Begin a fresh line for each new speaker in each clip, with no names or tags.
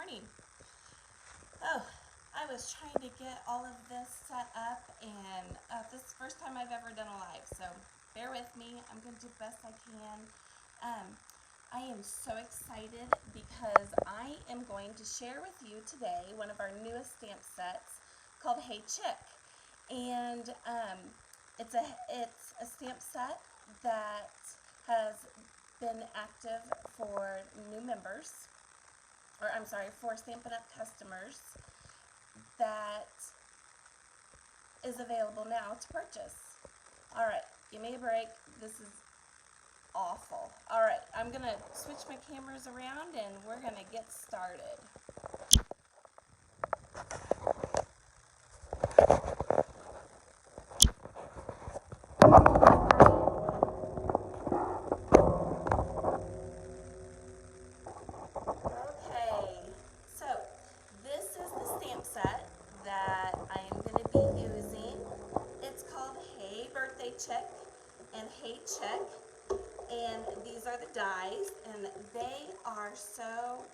morning. Oh, I was trying to get all of this set up, and this is the first time I've ever done a live, so bear with me. I'm going to do the best I can. I am so excited because I am going to share with you today one of our newest stamp sets called Hey Chick. And it's a stamp set that has been active for new members, or I'm sorry, for Stampin' Up! Customers, that is available now to purchase. Alright, give me a break. This is awful. Alright, I'm going to switch my cameras around and we're going to get started. Okay, so this is the stamp set that I am going to be using. It's called Hey Birthday Chick and Hey Chick, and these are the dies, and they are so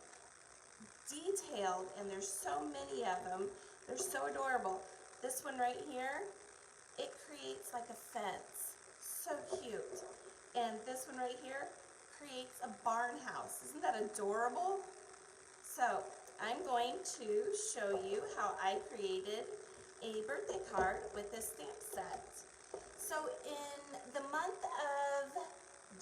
detailed, and there's so many of them. They're so adorable. This one right here, it creates like a fence. So cute. And this one right here creates a barn house. Isn't that adorable? So I'm going to show you how I created a birthday card with this stamp set. So in the month of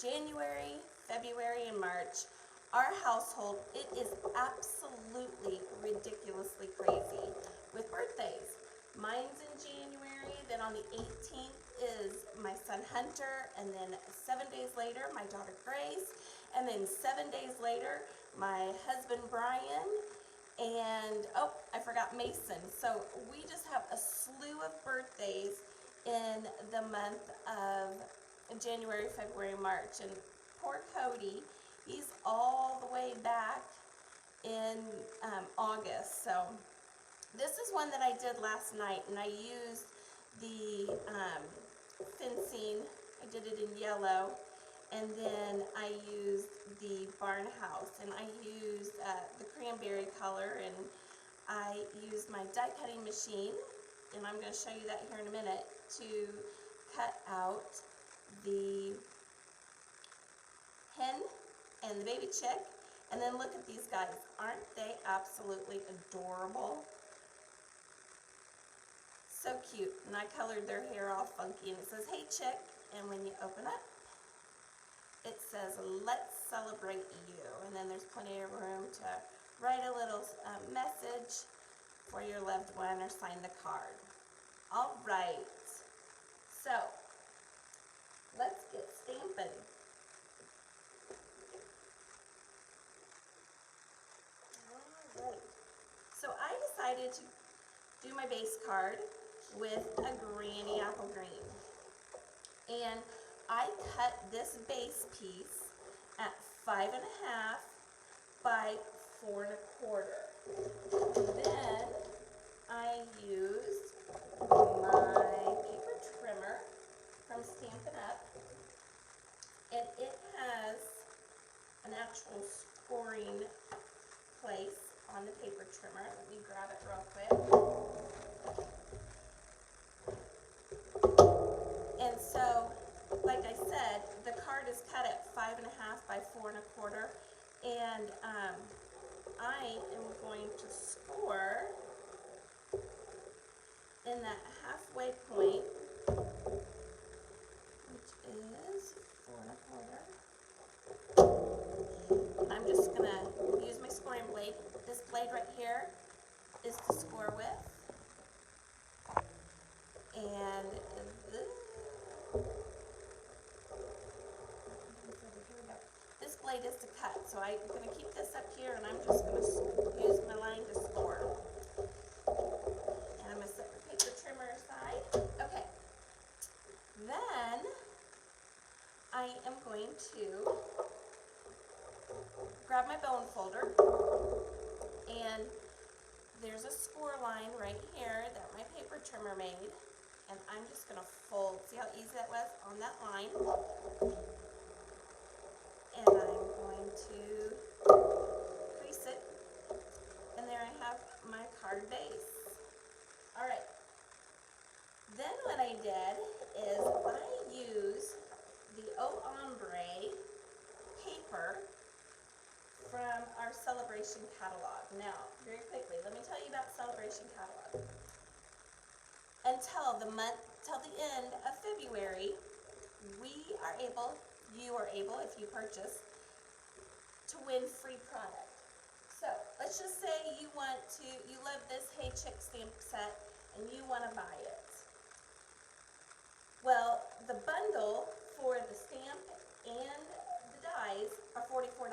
January, February, and March, our household, it is absolutely ridiculously crazy with birthdays. Mine's in January, then on the 18th is my son Hunter, and then 7 days later, my daughter Grace, and then 7 days later, my husband Brian, and oh, I forgot Mason. So we just have a slew of birthdays in the month of January, February, March, and poor Cody, he's all the way back in August. So this is one that I did last night, and I used the fencing. I did it in yellow, and then I used the barn house, and I used the cranberry color, and I used my die cutting machine, and I'm going to show you that here in a minute, to cut out the hen and the baby chick. And then look at these guys. Aren't they absolutely adorable? So cute. And I colored their hair all funky, and it says Hey Chick, and when you open up, it says let's celebrate you. And then there's plenty of room to write a little message for your loved one or sign the card. All right, so let's get stamping. All right, so I decided to do my base card with a granny apple green, and I cut this base piece at 5.5 by 4.25. Then I used my paper trimmer from Stampin' Up, and it has an actual scoring place on the paper trimmer. Let me grab it real quick. And so, like I said, the card is cut at 5.5 by 4.25, and I am going to score in that halfway point, which is 4.25. And I'm just going to use my scoring blade. This blade right here is to score with. And this blade is to cut. So I'm going to keep this up here, and I'm just going to use my line to score. And I'm going to set the paper trimmer aside. Okay. Then I am going to grab my bone folder, and there's a score line right here that my paper trimmer made, and I'm just going to fold. See how easy that was on that line? And I'm going to crease it, from our Sale-A-Bration catalog. Now, very quickly, let me tell you about Sale-A-Bration catalog. Until the end of February, you are able, if you purchase, to win free product. So, let's just say you love this Hey Chick stamp set and you want to buy it. Well, the bundle for the stamp and the dies are $44.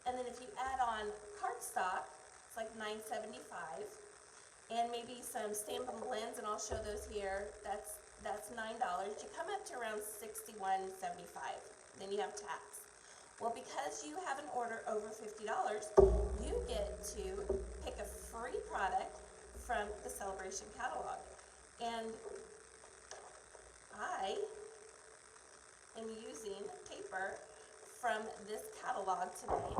And then if you add on cardstock, it's like $9.75. And maybe some stamp and blends, and I'll show those here, that's $9. You come up to around $61.75. Then you have tax. Well, because you have an order over $50, you get to pick a free product from the Sale-A-Bration catalog. And I am using paper from this catalog today.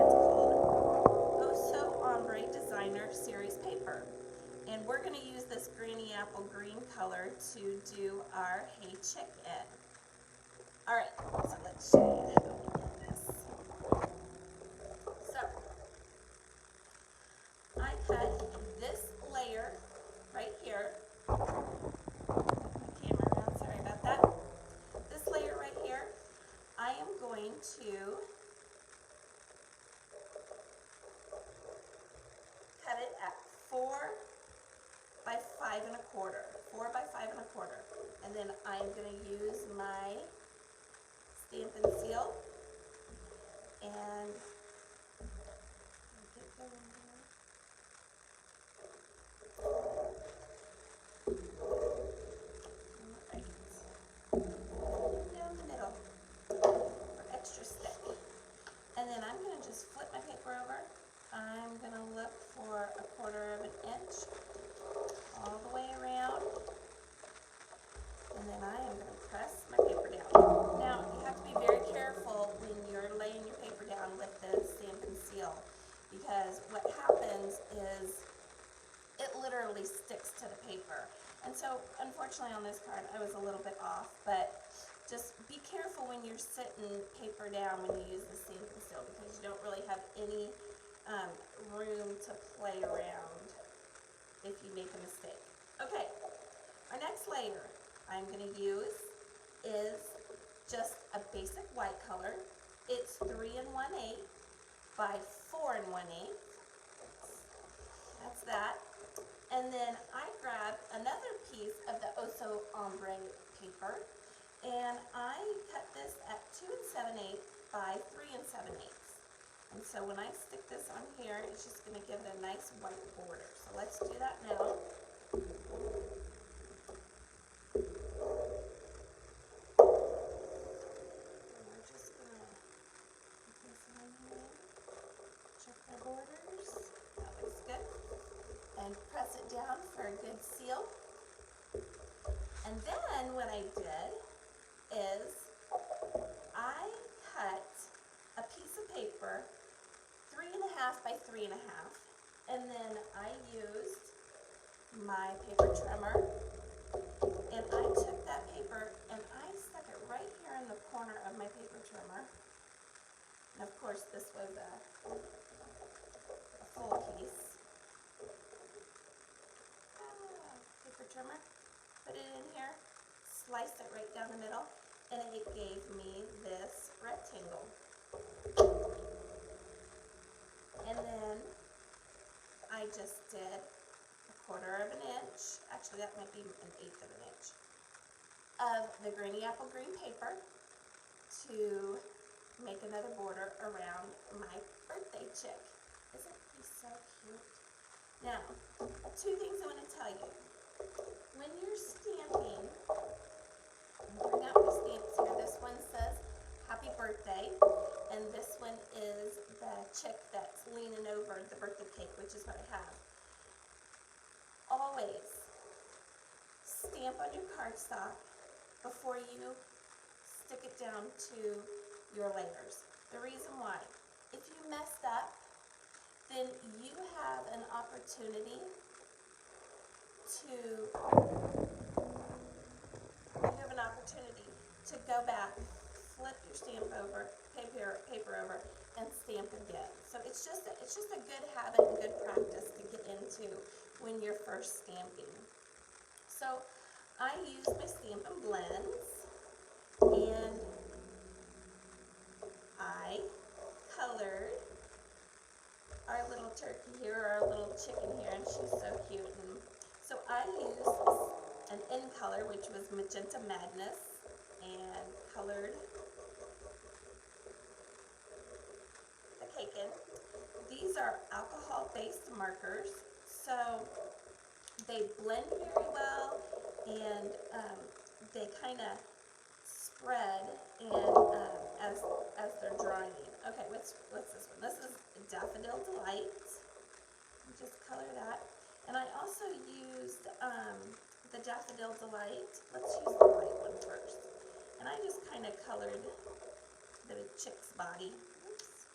It's called So Ombre Designer Series paper. And we're going to use this granny apple green color to do our Hey Chick in. Alright, so let's show you how we do this. So, I cut this layer right here. Camera around, sorry about that. This layer right here, I am going to cut it at 4 by 5 1/4. 4 by 5 1/4. And then I'm going to use my stamp and seal and get going here. Alright. Down the middle for extra stick. And then I'm going to just flip my paper over. I'm going to look for 1/4 inch all the way around. And then I am going to press my paper down. Now, you have to be very careful when you're laying your paper down with the stamp and seal, because what happens is it literally sticks to the paper. And so, unfortunately on this card, I was a little bit off, but just be careful when you're sitting paper down when you use the stamp and seal, because you don't really have any room to play around if you make a mistake. Okay, our next layer I'm going to use is just a basic white color. It's 3 1/8 by 4 1/8. That's that. And then I grab another piece of the So Ombre paper, and I cut this at 2 7/8 by 3 7/8. And so when I stick this on here, it's just going to give it a nice white border. So let's do that now. And press it down for a good seal. And then what I did is I cut a piece of paper 3 1/2 by 3 1/2, and then I used my paper trimmer, and I took that paper and I stuck it right here in the corner of my paper trimmer. And of course this was a full piece. Paper trimmer, put it in here, sliced it right down the middle, and it gave me this rectangle. And then I just did 1/4 inch, actually that might be 1/8 inch, of the granny apple green paper to make another border around my birthday chick. Isn't he so cute? Now, 2 things I want to tell you. When you're stamping, bring out my stamps here. This one says happy birthday, and this one is the chick that's leaning over the birthday cake, which is what I have. Always stamp on your cardstock before you stick it down to your layers. The reason why, if you messed up, then you have an opportunity to go back, flip your paper over, and stamp again. So it's just a good habit and good practice to get into when you're first stamping. So I use my Stampin' Blends, and I colored our little turkey here, or our little chicken here, and she's so cute. And so I used an in color, which was Magenta Madness, and colored the cake in. These are alcohol-based markers, so they blend very well, and they kind of spread and as they're drying. Okay, what's this one? This is Daffodil Delight. Just color that. And I also used the Daffodil Delight. Let's use the white one first. And I just kind of colored the chick's body. Oops.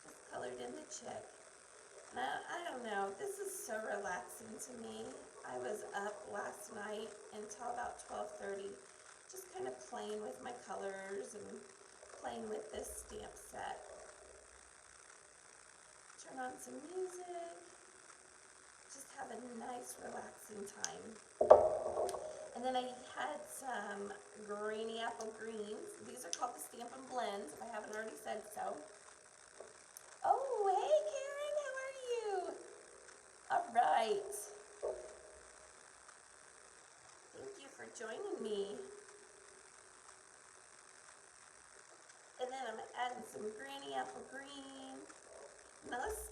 Just colored in the chick. Now, I don't know, this is so relaxing to me. I was up last night until about 12:30, just kind of playing with my colors and playing with this stamp set. Turn on some music, just have a nice relaxing time. And then I had some grainy apple greens. These are called the Stampin' Blends, if I haven't already said so. Oh, hey Karen, how are you? All right. Thank you for joining me. And then I'm adding some granny apple green. Now let's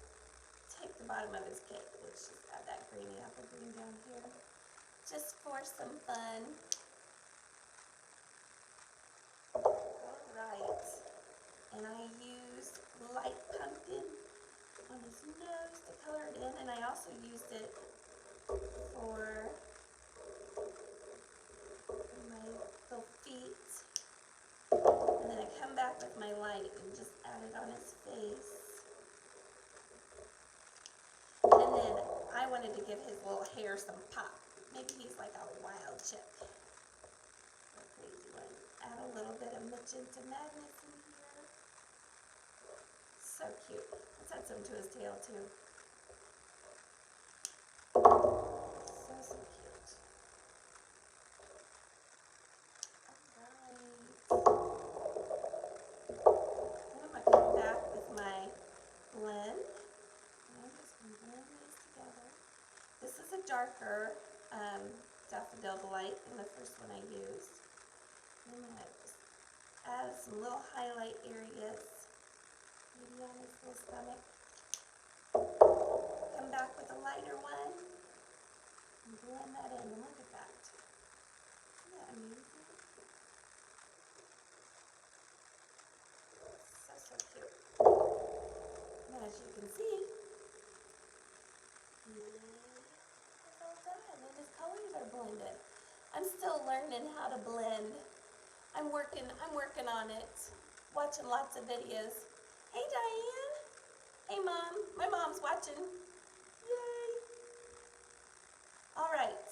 take the bottom of his cake. Let's just add that granny apple green down here, just for some fun. All right. And I used light pumpkin on his nose to color it in, and I also used it for my little feet. And then I come back with my light and just add it on his face. And then I wanted to give his little hair some pop. Maybe he's like a wild chick. A crazy one. Add a little bit of Magenta Madness in here. So cute. Let's add some to his tail too. So cute. Alright. Then I'm going to come back with my blend. And I'm just going to blend these together. This is a darker Daffodil Delight than the first one I used. I'm going to just add some little highlight areas. Maybe on his little stomach. Come back with a lighter one and blend that in. And look at that. Isn't that amazing? So cute. And as you can see, it's all done and his colors are blended. I'm still learning how to blend. I'm working on it. Watching lots of videos. Hey Diane. Hey Mom. My mom's watching. Yay. All right.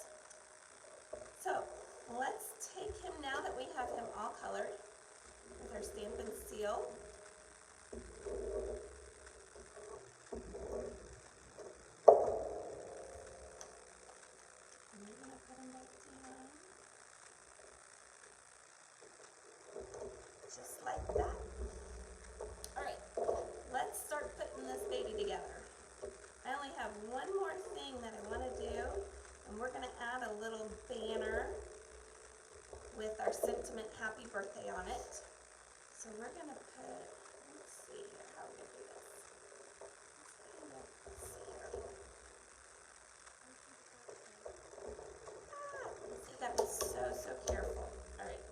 So let's take him now that we have him all colored with our Stampin' Seal. And we're going to put him back down. Just like that. Alright, let's start putting this baby together. I only have one more thing that I want to do, and we're going to add a little banner with our sentiment happy birthday on it. So we're going to put, let's see here, how we're going to do this. Let's see here. So you got to be so careful. Alright.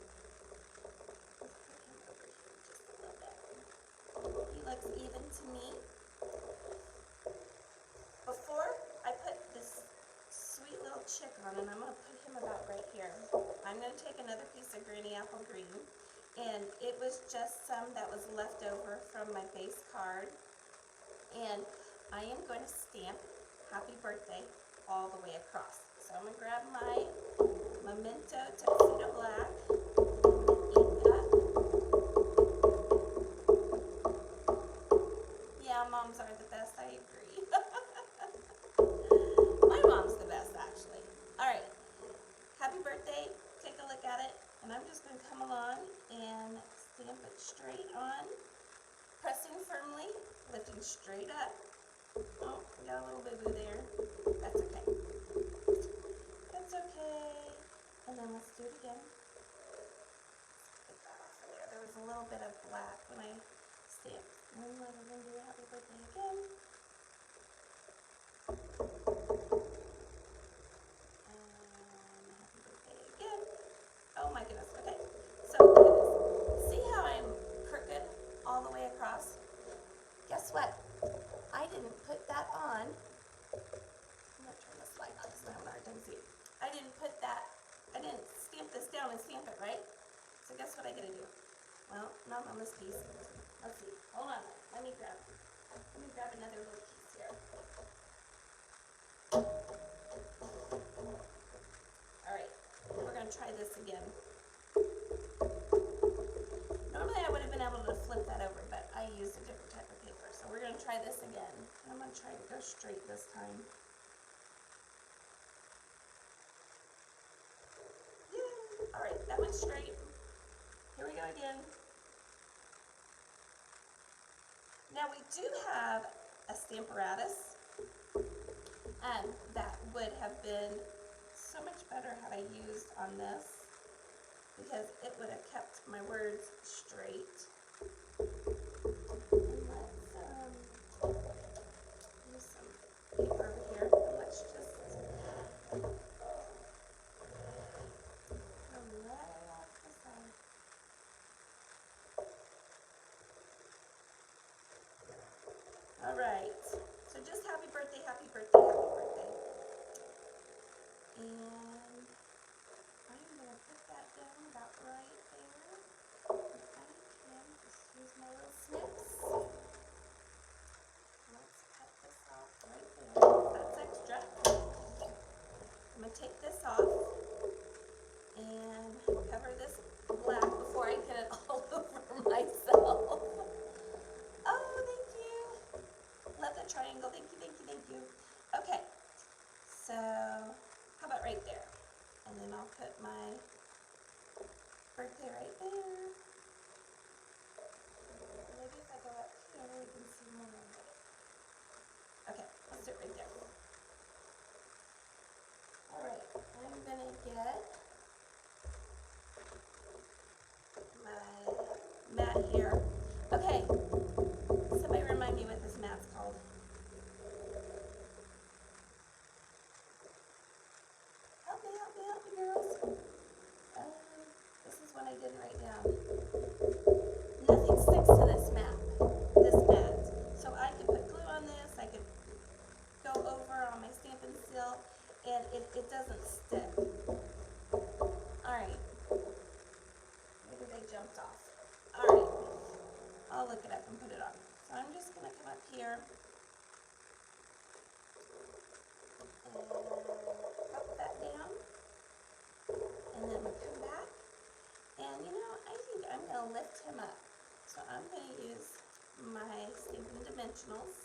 He looks even to me. Before I put this sweet little chick on, and I'm going to put him about right here. I'm going to take another piece of granny apple green, and it was just some that was left over from my base card, and I am going to stamp happy birthday all the way across. So I'm going to grab my Memento Tuxedo Black, ink that. straight on, pressing firmly, lifting straight up. Oh, we got a little boo-boo there. That's okay. That's okay. And then let's do it again. Get that off of there. There was a little bit of black when I stamped. And then we're going to do happy birthday again. And happy birthday again. Oh my goodness. Okay. So look at this. See how I'm crooked all the way across? Guess what? I didn't put that on. I'm going to turn this light on because I'm having a hard time seeing. I didn't stamp this down and stamp it, right? So guess what I gotta do? Well, not on this piece. Let's see. Hold on. Let me grab another little piece here. Alright, we're gonna try this again. Normally I would have been able to flip that over, but I used a different type of paper. So we're gonna try this again. I'm gonna try to go straight this time. Alright, that went straight. Here we go again. Now we do have a Stamparatus that would have been so much better had I used on this, because it would have kept my words straight. And let's use some paper over here, and let's just all right, so just happy birthday, happy birthday, happy birthday. And I'm going to put that down about right there. And I can just use my little snips. Let's cut this off right there. That's extra. I'm going to take this off and cover this black before I get it all over myself. Oh, thank you. Love the triangle. Thank you, thank you, thank you. Okay, so how about right there? And then I'll put my birthday right there. Maybe if I go up here, we can see more of it. Okay, let's do it right there. All right, I'm gonna get my mat here. Okay, somebody remind me what this mat's called. Help me, girls. This is what I didn't write down. Nothing sticks to this mat. So I could put glue on this, I could go over on my Stampin' Seal, and it doesn't stick. Alright. Maybe they jumped off. Alright. I'll look it up and put it on. So I'm just going to come up here and pop that down. And then we'll come back. And you know, I think I'm going to lift him up. So I'm going to use my Stampin' Dimensionals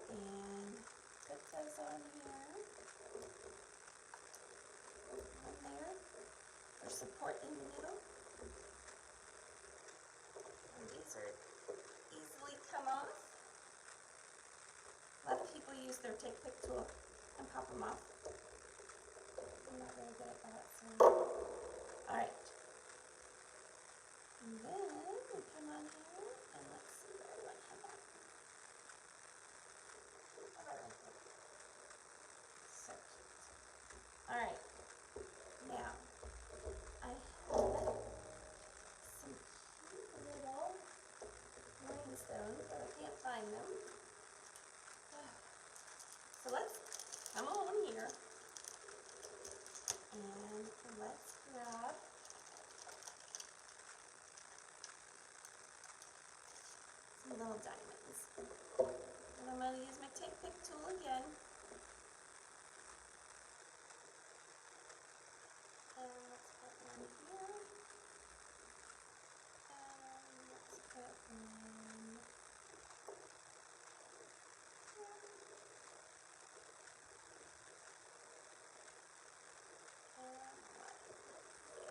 and put those on here. On there. For support in the middle. And these are easily come off. A lot of people use their Take Pick tool and pop them off. I'm not very good at that, so. Alright. And then we come on here and let's see where I want him at. So cute. Alright. Now, I have some cute little rhinestones, but I can't find them. So let's come on here and let's grab some little diamonds. And I'm going to use my Take Pick tool again. And let's put one here. And let's put one here. And one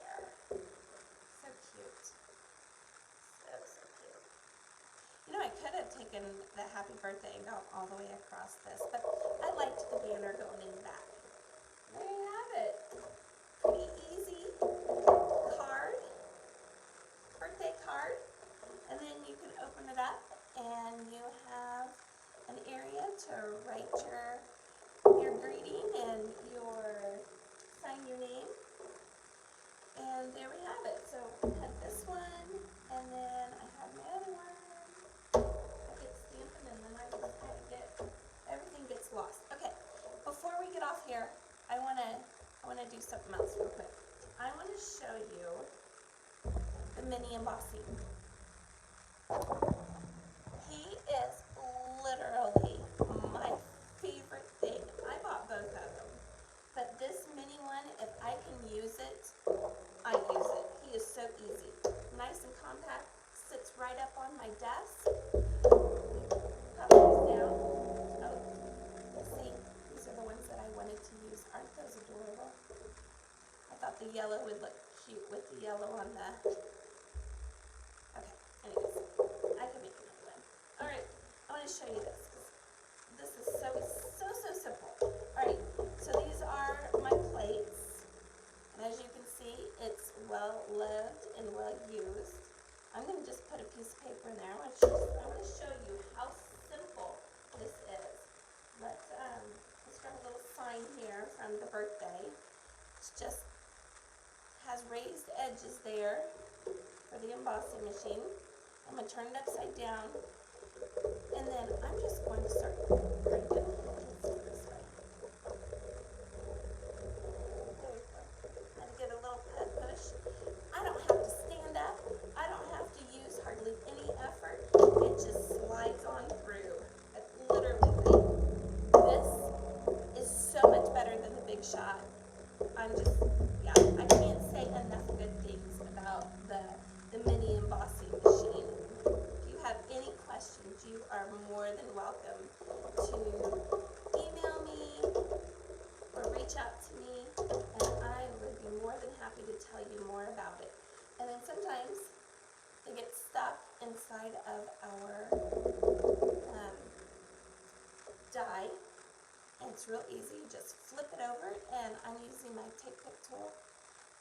there. So cute. happy birthday go all the way across this, but I liked the banner going in the back. There you have it. Pretty easy card, birthday card, and then you can open it up and you have an area to write your greeting and sign your name. And there we have it. So I had this one, and then I have my other one. I get stamping, and then I everything gets lost. Okay, before we get off here, I wanna do something else real quick. I wanna show you the mini embossing. He is literally my favorite thing. I bought both of them, but this mini one, if I can use it, I use it. He is so easy. Nice and compact, sits right up on my desk. Pop these down. Oh, see, these are the ones that I wanted to use. Aren't those adorable? I thought the yellow would look cute with the yellow on the... Okay, anyways, I can make another one. Alright, I want to show you this. This is so simple. Alright, so these are my plates. And as you can see, it's well lived and well used. I'm going to just put a piece of paper in there. I want to show you how simple this is. Let's grab a little sign here from the birthday. It's just has raised edges there for the embossing machine. I'm going to turn it upside down. And then I'm just going to start printing. Let's do it this way. Get a little push. I don't have to stand up. I don't have to use hardly any effort. It just slides on through. Literally, this is so much better than the Big Shot. I can't say enough good things about the mini embossing machine. If you have any questions, you are more than welcome to email me or reach out to me, and I would be more than happy to tell you more about it. And then sometimes they get stuck inside of our die, and it's real easy. You just flip it over, and I'm using my tape pick tool,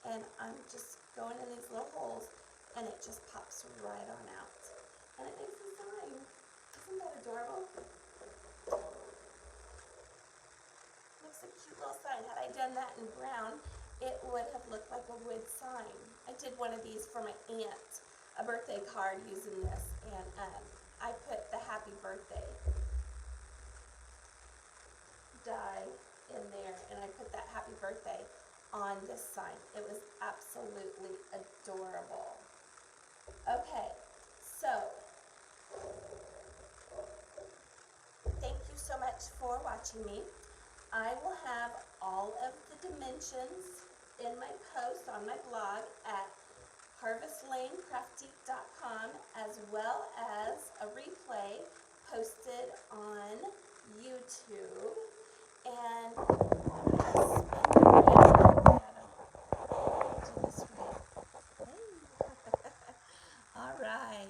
and I'm just going in these little holes, and it just pops right on out. And it makes a sign. Isn't that adorable? Looks a cute little sign. Had I done that in brown, it would have looked like a wood sign. I did one of these for my aunt, a birthday card using this, and I put the happy birthday die in there, and I put that happy birthday on this sign. It was absolutely adorable. Okay, so thank you so much for watching me. I will have all of the dimensions in my post on my blog at harvestlanecraftique.com, as well as a replay posted on YouTube. And all right.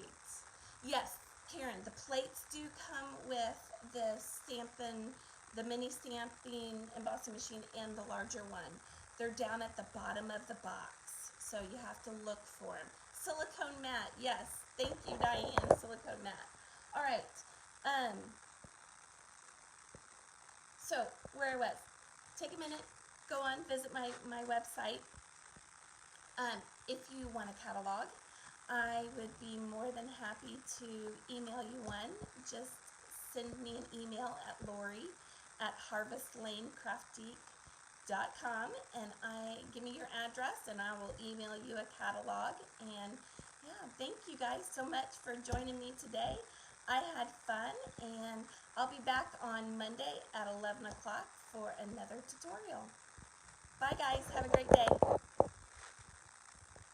Yes, Karen, the plates do come with the stamping, the mini stamping embossing machine and the larger one. They're down at the bottom of the box, so you have to look for them. Silicone mat, yes. Thank you, Diane, silicone mat. All right. So, where I was, take a minute, go on, visit my website. If you want a catalog, I would be more than happy to email you one. Just send me an email at Lori@harvestlanecraftique.com, and give me your address, and I will email you a catalog. And yeah, thank you guys so much for joining me today. I had fun, and I'll be back on Monday at 11 o'clock for another tutorial. Bye guys, have a great day.